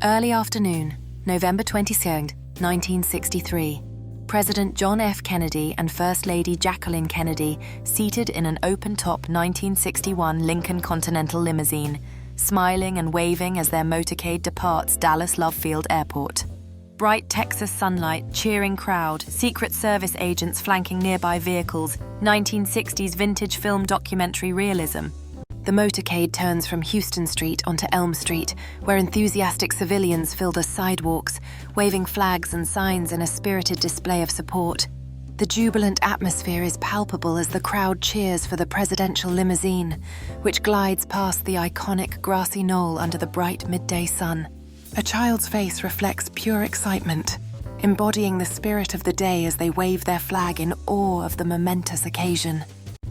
Early afternoon, November 22, 1963. President John F. Kennedy and First Lady Jacqueline Kennedy seated in an open-top 1961 Lincoln Continental limousine, smiling and waving as their motorcade departs Dallas Love Field Airport. Bright Texas sunlight, cheering crowd, Secret Service agents flanking nearby vehicles, 1960s vintage film documentary realism. The motorcade turns from Houston Street onto Elm Street, where enthusiastic civilians fill the sidewalks, waving flags and signs in a spirited display of support. The jubilant atmosphere is palpable as the crowd cheers for the presidential limousine, which glides past the iconic grassy knoll under the bright midday sun. A child's face reflects pure excitement, embodying the spirit of the day as they wave their flag in awe of the momentous occasion.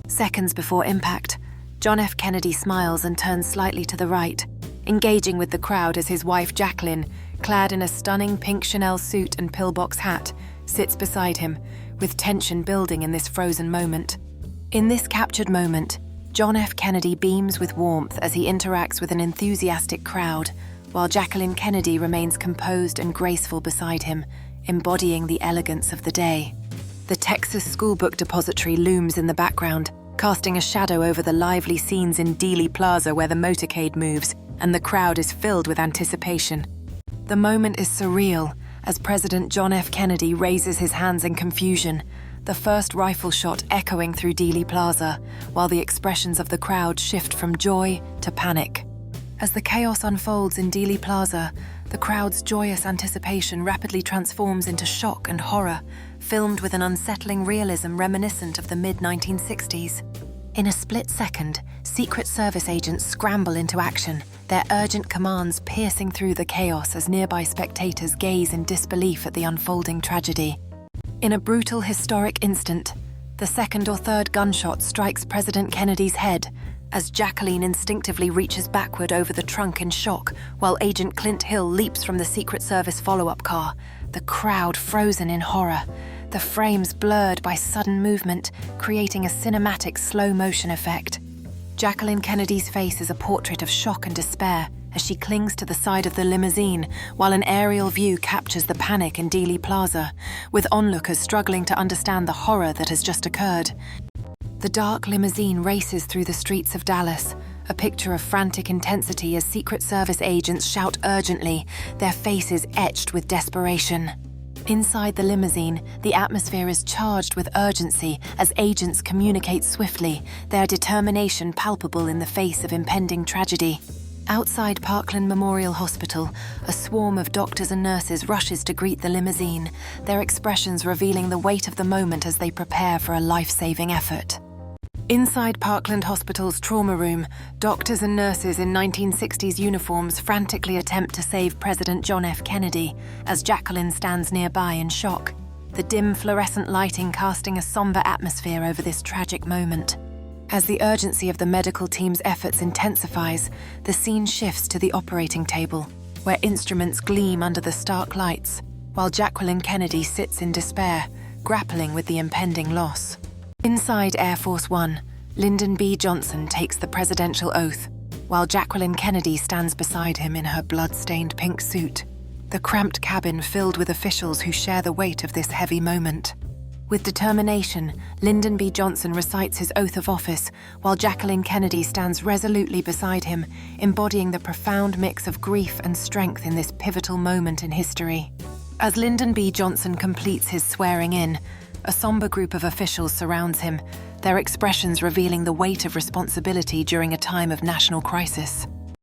Seconds before impact, John F. Kennedy smiles and turns slightly to the right, engaging with the crowd as his wife Jacqueline, clad in a stunning pink Chanel suit and pillbox hat, sits beside him, with tension building in this frozen moment. In this captured moment, John F. Kennedy beams with warmth as he interacts with an enthusiastic crowd, while Jacqueline Kennedy remains composed and graceful beside him, embodying the elegance of the day. The Texas Schoolbook Depository looms in the background, casting a shadow over the lively scenes in Dealey Plaza where the motorcade moves, and the crowd is filled with anticipation. The moment is surreal as President John F. Kennedy raises his hands in confusion, the first rifle shot echoing through Dealey Plaza, while the expressions of the crowd shift from joy to panic. As the chaos unfolds in Dealey Plaza, the crowd's joyous anticipation rapidly transforms into shock and horror, filmed with an unsettling realism reminiscent of the mid-1960s. In a split second, Secret Service agents scramble into action, their urgent commands piercing through the chaos as nearby spectators gaze in disbelief at the unfolding tragedy. In a brutal, historic instant, the second or third gunshot strikes President Kennedy's head, as Jacqueline instinctively reaches backward over the trunk in shock, while Agent Clint Hill leaps from the Secret Service follow-up car, the crowd frozen in horror, the frames blurred by sudden movement, creating a cinematic slow-motion effect. Jacqueline Kennedy's face is a portrait of shock and despair as she clings to the side of the limousine, while an aerial view captures the panic in Dealey Plaza, with onlookers struggling to understand the horror that has just occurred. The dark limousine races through the streets of Dallas, a picture of frantic intensity as Secret Service agents shout urgently, their faces etched with desperation. Inside the limousine, the atmosphere is charged with urgency as agents communicate swiftly, their determination palpable in the face of impending tragedy. Outside Parkland Memorial Hospital, a swarm of doctors and nurses rushes to greet the limousine, their expressions revealing the weight of the moment as they prepare for a life-saving effort. Inside Parkland Hospital's trauma room, doctors and nurses in 1960s uniforms frantically attempt to save President John F. Kennedy as Jacqueline stands nearby in shock, the dim fluorescent lighting casting a somber atmosphere over this tragic moment. As the urgency of the medical team's efforts intensifies, the scene shifts to the operating table, where instruments gleam under the stark lights, while Jacqueline Kennedy sits in despair, grappling with the impending loss. Inside Air Force One, Lyndon B. Johnson takes the presidential oath, while Jacqueline Kennedy stands beside him in her blood-stained pink suit, the cramped cabin filled with officials who share the weight of this heavy moment. With determination, Lyndon B. Johnson recites his oath of office, while Jacqueline Kennedy stands resolutely beside him, embodying the profound mix of grief and strength in this pivotal moment in history. As Lyndon B. Johnson completes his swearing in, a somber group of officials surrounds him, their expressions revealing the weight of responsibility during a time of national crisis.